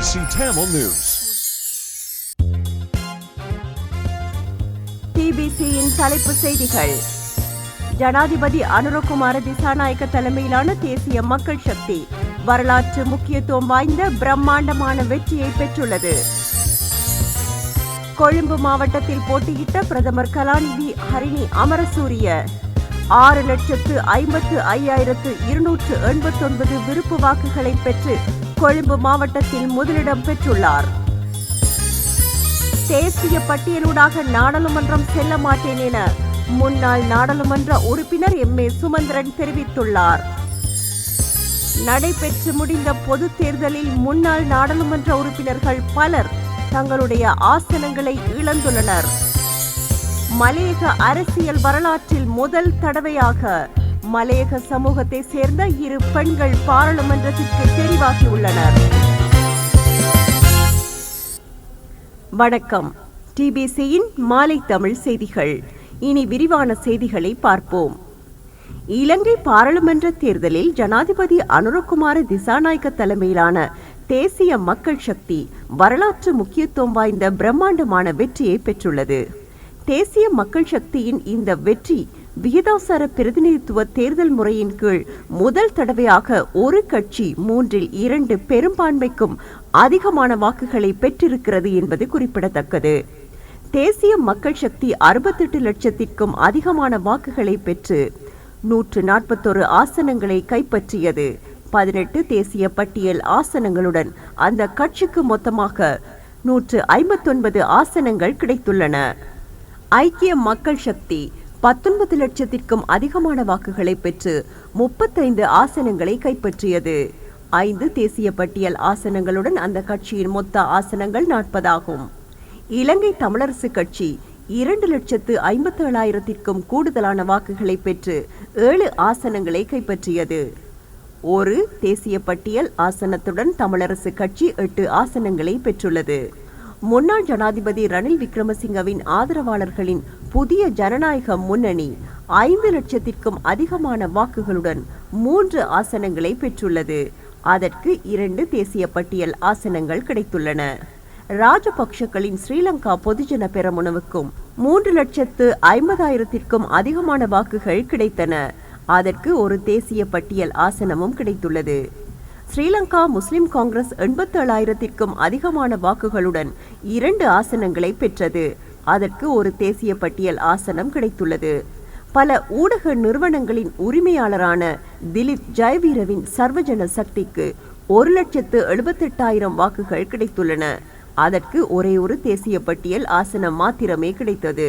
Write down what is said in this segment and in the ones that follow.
TBC Tamil News. TBCயின் தலைப்பு செய்திகள். ஜனாதிபதி அனுரகுமார திசாநாயக்க தலைமையிலான தேசிய மக்கள் சக்தி வரலாற்று முக்கியத்துவம் வாய்ந்த பிரம்மாண்டமான வெற்றியை பெற்றுள்ளது. கொழும்பு மாவட்டத்தில் போட்டியிட்ட பிரதமர் கலாநிதி ஹரிணி அமரசூரிய 6,55,289 விருப்பு வாக்குகளை பெற்று கொழும்பு மாவட்டத்தில் முதலிடம் பெற்றுள்ளார். தேசிய பட்டியலூடாக நாடாளுமன்றம் செல்ல மாட்டேன் என முன்னாள் நாடாளுமன்ற உறுப்பினர் MA சுமந்திரன் தெரிவித்துள்ளார். நடைபெற்று முடிந்த பொது தேர்தலில் முன்னாள் நாடாளுமன்ற உறுப்பினர்கள் பலர் தங்களுடைய ஆசனங்களை இழந்துள்ளனர். மலையக அரசியல் வரலாற்றில் முதல் தடவையாக மலையக சமூகத்தை சேர்ந்த 2 பெண்கள் பாராளுமன்றத்திற்கு தெரிவாகியுள்ளனர். வணக்கம். TBCயின் மாலை தமிழ் செய்திகள். இனி விரிவான செய்திகளை பார்ப்போம். இலங்கை பாராளுமன்ற தேர்தலில் ஜனாதிபதி அனுரகுமார திசாநாயக்க தலைமையிலான தேசிய மக்கள் சக்தி வரலாற்று முக்கியத்துவம் வாய்ந்த பிரம்மாண்டமான வெற்றியை பெற்றுள்ளது. தேசிய மக்கள் சக்தியின் இந்த வெற்றி விகிதாசார பிரதிநிதித்துவ தேர்தல் முறையின் கீழ் முதல் தடவையாக ஒரு கட்சி 3/2 பெரும்பான்மைக்கும் அதிகமான வாக்குகளை பெற்றிருக்கிறது என்பது குறிப்பிடத்தக்கது. தேசிய மக்கள் சக்தி 68 லட்சத்திற்கும் அதிகமான வாக்குகளை பெற்று 141 ஆசனங்களை கைப்பற்றியது. 18 தேசிய பட்டியல் ஆசனங்களுடன் அந்த கட்சிக்கு மொத்தமாக 159 ஆசனங்கள் கிடைத்துள்ளன. ஐக்கிய மக்கள் சக்தி 19 லட்சத்திற்கும் அதிகமான வாக்குகளை பெற்று 35 ஆசனங்களை கைப்பற்றியது. 5 தேசிய பட்டியல் ஆசனங்களுடன் அந்த கட்சியின் மொத்த ஆசனங்கள் 40 ஆகும். இலங்கை தமிழரசு கட்சி 2,57,000த்திற்கும் கூடுதலான வாக்குகளை பெற்று 7 ஆசனங்களை கைப்பற்றியது. ஒரு தேசிய பட்டியல் ஆசனத்துடன் தமிழரசு கட்சி 8 ஆசனங்களை பெற்றுள்ளது. முன்னாள் ஜனாதிபதி ரணில் விக்ரமசிங்கவின் ஆதரவாளர்களின் புதிய ஜனநாயக முன்னணி 5 லட்சத்திற்கும் அதிகமான வாக்குகளுடன் 3 ஆசனங்களை பெற்றுள்ளது. அதற்கு 2 தேசிய பட்டியல் ஆசனங்கள் கிடைத்துள்ளன. ராஜபக்ஷக்களின் ஸ்ரீலங்கா பொதுஜன பெரமுனவுக்கும் 3,50,000த்திற்கும் அதிகமான வாக்குகள் கிடைத்தன. அதற்கு ஒரு தேசிய பட்டியல் ஆசனமும் கிடைத்துள்ளது. ஸ்ரீலங்கா முஸ்லிம் காங்கிரஸ் 87,000த்திற்கும் அதிகமான வாக்குகளுடன் 2 ஆசனங்களை பெற்றது. அதற்கு ஒரு தேசிய பட்டியல் ஆசனம் கிடைத்துள்ளது. பல ஊடக நிறுவனங்களின் உரிமையாளரான திலீப் ஜெயவீரவின் சர்வஜன சக்திக்கு 1,78,000 வாக்குகள் கிடைத்துள்ளன. அதற்கு ஒரே ஒரு தேசிய பட்டியல் ஆசனம் மாத்திரமே கிடைத்தது.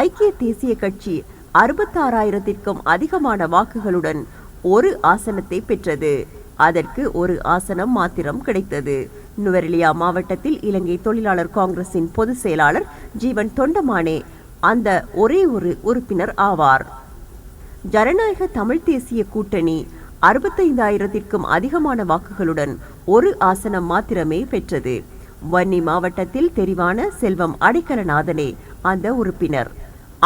ஐக்கிய தேசிய கட்சி 66,000த்திற்கும் அதிகமான வாக்குகளுடன் ஒரு ஆசனத்தை பெற்றது. அதற்கு ஒரு ஆசனம் மாத்திரம் கிடைத்தது. நுவரெலியா மாவட்டத்தில் இலங்கை தொழிலாளர் காங்கிரசின் பொதுச் செயலாளர் ஜீவன் தொண்டமானே அந்த ஒரே ஒரு உறுப்பினர் ஆவார். ஜனநாயக தமிழ் தேசிய கூட்டணி 65,000த்திற்கும் அதிகமான வாக்குகளுடன் ஒரு ஆசனம் மாத்திரமே பெற்றது. வன்னி மாவட்டத்தில் தெரிவான செல்வம் அடைக்கலநாதனே அந்த உறுப்பினர்.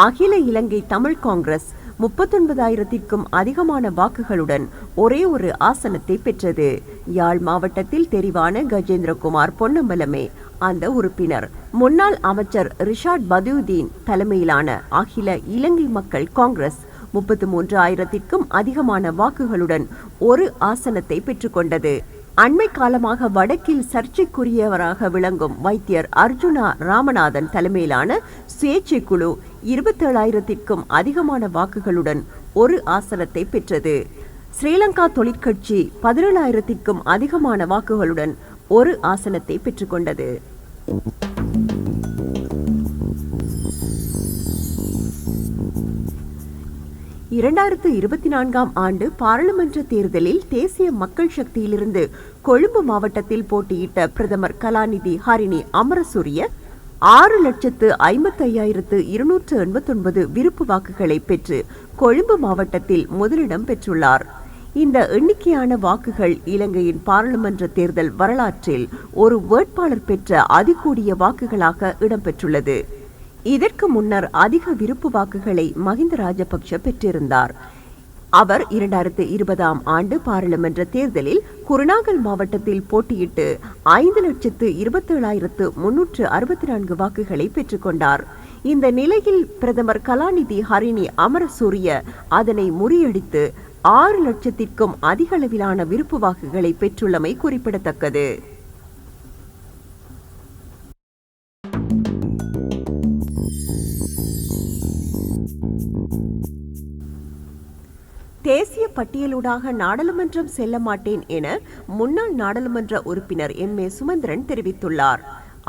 அகில இலங்கை தமிழ் காங்கிரஸ் 39,000த்திற்கும் அதிகமான வாக்குகளுடன் ஒரே ஒரு ஆசனத்தை பெற்றது. யாழ் மாவட்டத்தில் தெரிவான கஜேந்திரகுமார் பொன்னம்பலமே அந்த உறுப்பினர். முன்னாள் அமைச்சர் ரிஷாட் பதூதீன் தலைமையிலான அகில இலங்கை மக்கள் காங்கிரஸ் 33,000த்திற்கும் அதிகமான வாக்குகளுடன் ஒரு ஆசனத்தை பெற்றுக்கொண்டது. அண்மை காலமாக வடக்கில் சர்ச்சைக்குரியவராக விளங்கும் வைத்தியர் அர்ஜுனா ராமநாதன் தலைமையிலான சுயேட்சை குழு 27,000த்திற்கும் அதிகமான வாக்குகளுடன் ஒரு ஆசனத்தை பெற்றது. ஸ்ரீலங்கா தொழிற்கட்சி 17,000த்திற்கும் அதிகமான வாக்குகளுடன் ஒரு ஆசனத்தை பெற்றுக்கொண்டது. இரண்டாயிரத்து 24ஆம் ஆண்டு பாராளுமன்ற தேர்தலில் தேசிய மக்கள் சக்தியிலிருந்து கொழும்பு மாவட்டத்தில் போட்டியிட்ட பிரதமர் கலாநிதி ஹரிணி அமரசூரிய 6,55,289 விருப்பு வாக்குகளை பெற்று கொழும்பு மாவட்டத்தில் முதலிடம் பெற்றுள்ளார். இந்த எண்ணிக்கையான வாக்குகள் இலங்கையின் பாராளுமன்ற தேர்தல் வரலாற்றில் ஒரு வேட்பாளர் பெற்ற அதிகூடிய வாக்குகளாக இடம்பெற்றுள்ளது. இதற்கு முன்னர் அதிக விருப்பு வாக்குகளை மஹிந்த ராஜபக்ஷ பெற்றிருந்தார். அவர் 2020ஆம் ஆண்டு பாராளுமன்ற தேர்தலில் குருநாகல் மாவட்டத்தில் போட்டியிட்டு 5,27,364 வாக்குகளை பெற்றுக்கொண்டார். இந்த நிலையில் பிரதமர் கலாநிதி ஹரிணி அமரசூரிய அதனை முறியடித்து 6 லட்சத்திற்கும் அதிக அளவிலான விருப்பு வாக்குகளை பெற்றுள்ளமை குறிப்பிடத்தக்கது. தேசிய பட்டியலூடாக நாடாளுமன்றம் செல்ல மாட்டேன் என முன்னாள் நாடாளுமன்ற உறுப்பினர் எம்.ஏ. சுமந்திரன் தெரிவித்துள்ளார்.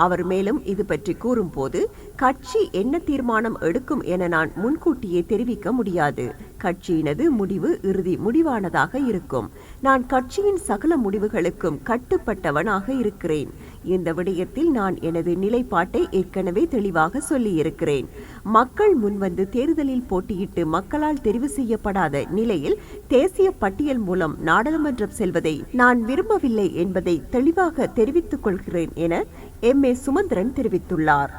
அவர் மேலும் இது பற்றி கூறும்போது, கட்சி என்ன தீர்மானம் எடுக்கும் என நான் முன்கூட்டியே தெரிவிக்க முடியாது. கட்சியினது முடிவு இறுதி முடிவானதாக இருக்கும். நான் கட்சியின் சகல முடிவுகளுக்கும் கட்டுப்பட்டவனாக இருக்கிறேன். இந்த விடயத்தில் நான் எனது நிலைப்பாட்டை ஏற்கனவே தெளிவாக சொல்லியிருக்கிறேன். மக்கள் முன்வந்து தேர்தலில் போட்டியிட்டு மக்களால் தெரிவு செய்யப்படாத நிலையில் தேசிய பட்டியல் மூலம் நாடாளுமன்றம் செல்வதை நான் விரும்பவில்லை என்பதை தெளிவாக தெரிவித்துக் கொள்கிறேன் என எம்.ஏ. சுமந்திரன் தெரிவித்துள்ளார்.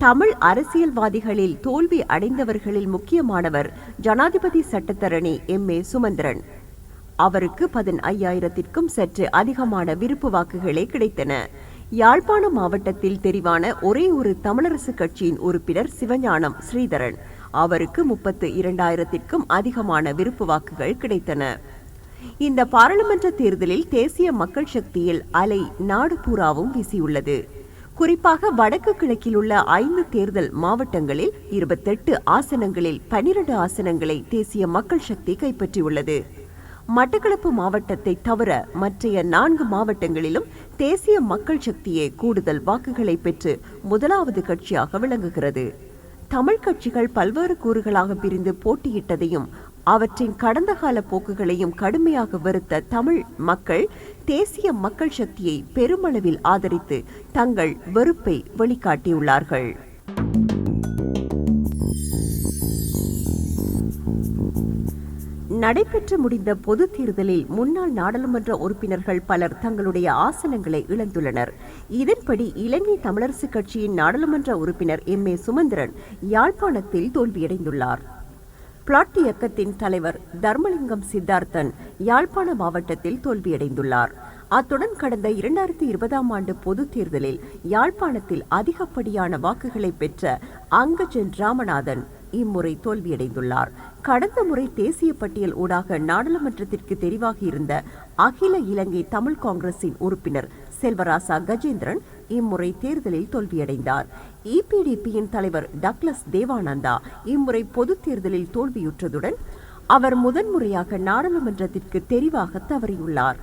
தமிழ் அரசியல்வாதிகளில் தோல்வி அடைந்தவர்களில் முக்கியமானவர் ஜனாதிபதி சட்டத்தரணி எம்.ஏ. சுமந்திரன். அவருக்கு 15,000க்கும் சற்று அதிகமான விருப்பு வாக்குகளே கிடைத்தன. யாழ்ப்பாண மாவட்டத்தில் தெரிவான ஒரே ஒரு தமிழரசு கட்சியின் உறுப்பினர் சிவஞானம் ஸ்ரீதரன். அவருக்கு 32,000க்கும் அதிகமான விருப்பு வாக்குகள் கிடைத்தன. இந்த பாராளுமன்ற தேர்தலில் தேசிய மக்கள் சக்தியில் அலை நாடு பூராவும் வீசியுள்ளது. குறிப்பாக வடக்கு கிழக்கில் உள்ள 5 தேர்தல் மாவட்டங்களில் 28 ஆசனங்களில் 12 ஆசனங்களை தேசிய மக்கள் சக்தி கைப்பற்றியுள்ளது. மட்டக்களப்பு மாவட்டத்தை தவிர மற்றைய 4 மாவட்டங்களிலும் தேசிய மக்கள் சக்தியே கூடுதல் வாக்குகளை பெற்று முதலாவது கட்சியாக விளங்குகிறது. தமிழ் கட்சிகள் பல்வேறு கூறுகளாக பிரிந்து போட்டியிட்டதையும் அவற்றின் கடந்த கால போக்குகளையும் கடுமையாக வெறுத்த தமிழ் மக்கள் தேசிய மக்கள் சக்தியை பெருமளவில் ஆதரித்து தங்கள் வெறுப்பை வெளிக்காட்டியுள்ளார்கள். நடைபெற்று முடிந்த பொது தேர்தலில் முன்னாள் நாடாளுமன்ற உறுப்பினர்கள் பலர் தங்களுடைய ஆசனங்களை இழந்துள்ளனர். இதன்படி இலங்கை தமிழரசு கட்சியின் நாடாளுமன்ற உறுப்பினர் எம்.ஏ. சுமந்திரன் யாழ்ப்பாணத்தில் தோல்வியடைந்துள்ளார். பிளாட் இயக்கத்தின் தலைவர் தர்மலிங்கம் சித்தார்த்தன் யாழ்ப்பாண மாவட்டத்தில் தோல்வியடைந்துள்ளார். அத்துடன் கடந்த 2020ஆம் ஆண்டு பொது தேர்தலில் யாழ்ப்பாணத்தில் அதிகப்படியான வாக்குகளை பெற்ற அங்கஜன் ராமநாதன் இம்முறை தோல்வியடைந்துள்ளார். கடந்த முறை தேசிய பட்டியல் ஊடாக நாடாளுமன்றத்திற்கு தெரிவாகியிருந்த அகில இலங்கை தமிழ் காங்கிரசின் உறுப்பினர் செல்வராசா கஜேந்திரன் இம்முறை தேர்தலில் தோல்வியடைந்தார். இபிடிபியின் தலைவர் டக்ளஸ் தேவானந்தா இம்முறை பொது தேர்தலில் தோல்வியுற்றதுடன் அவர் முதன்முறையாக நாடாளுமன்றத்திற்கு தெரிவாக தவறியுள்ளார்.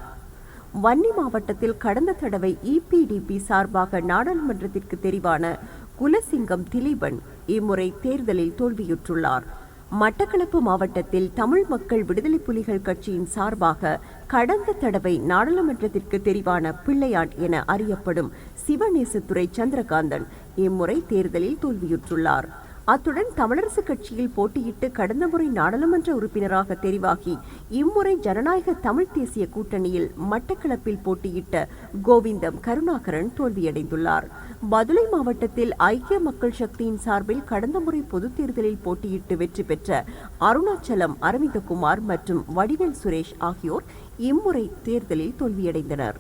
வன்னி மாவட்டத்தில் கடந்த தடவை இபிடிபி சார்பாக நாடாளுமன்றத்திற்கு தெரிவான குலசிங்கம் திலீபன் இம்முறை தேர்தலில் தோல்வியுற்றுள்ளார். மட்டக்களப்பு மாவட்டத்தில் தமிழ் மக்கள் விடுதலை புலிகள் கட்சியின் சார்பாக கடந்த தடவை நாடாளுமன்றத்திற்கு தெரிவான பிள்ளையான் என அறியப்படும் சிவநேசத்துறை சந்திரகாந்தன் இம்முறை தேர்தலில் தோல்வியுற்றுள்ளார். அத்துடன் தமிழரசு கட்சியில் போட்டியிட்டு கடந்த முறை நாடாளுமன்ற உறுப்பினராக தெரிவாகி இம்முறை ஜனநாயக தமிழ் தேசிய கூட்டணியில் மட்டக்களப்பில் போட்டியிட்ட கோவிந்தம் கருணாகரன் தோல்வியடைந்துள்ளார். பதுளை மாவட்டத்தில் ஐக்கிய மக்கள் சக்தியின் சார்பில் கடந்த முறை பொது தேர்தலில் போட்டியிட்டு வெற்றி பெற்ற அருணாச்சலம் அரவிந்தகுமார் மற்றும் வடிவேல் சுரேஷ் ஆகியோர் இம்முறை தேர்தலில் தோல்வியடைந்தனர்.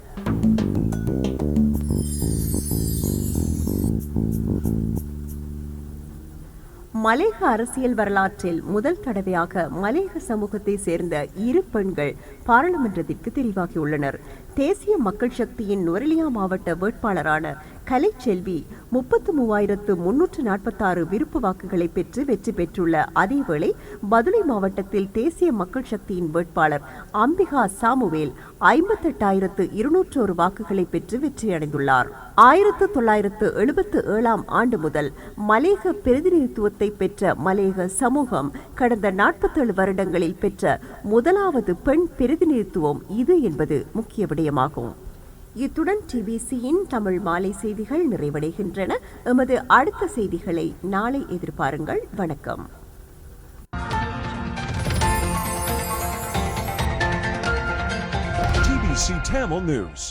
மலேக அரசியல் வரலாற்றில் முதல் தடவையாக மலேக சமூகத்தை சேர்ந்த 2 பெண்கள் பாராளுமன்றத்திற்கு தெரிவாகியுள்ளனர். தேசிய மக்கள் சக்தியின் நுவரெலியா மாவட்ட வேட்பாளரான கலைச்செல்வி 33,346 விருப்பு வாக்குகளை பெற்று வெற்றி பெற்றுள்ள அதேவேளை பதுளை மாவட்டத்தில் தேசிய மக்கள் சக்தியின் வேட்பாளர் அம்பிகா சாமுவேல் 58,201 வாக்குகளை பெற்று வெற்றியடைந்துள்ளார். 1977ஆம் ஆண்டு முதல் மலேக பிரதிநிதித்துவத்தை பெற்ற மலேக சமூகம் கடந்த 47 வருடங்களில் பெற்ற முதலாவது பெண் பிரதிநிதித்துவம் இது என்பது முக்கிய விடயமாகும். இத்துடன் டிபிசியின் தமிழ் மாலை செய்திகள் நிறைவடைகின்றன. எமது அடுத்த செய்திகளை நாளை எதிர்பாருங்கள். வணக்கம். TBC Tamil News.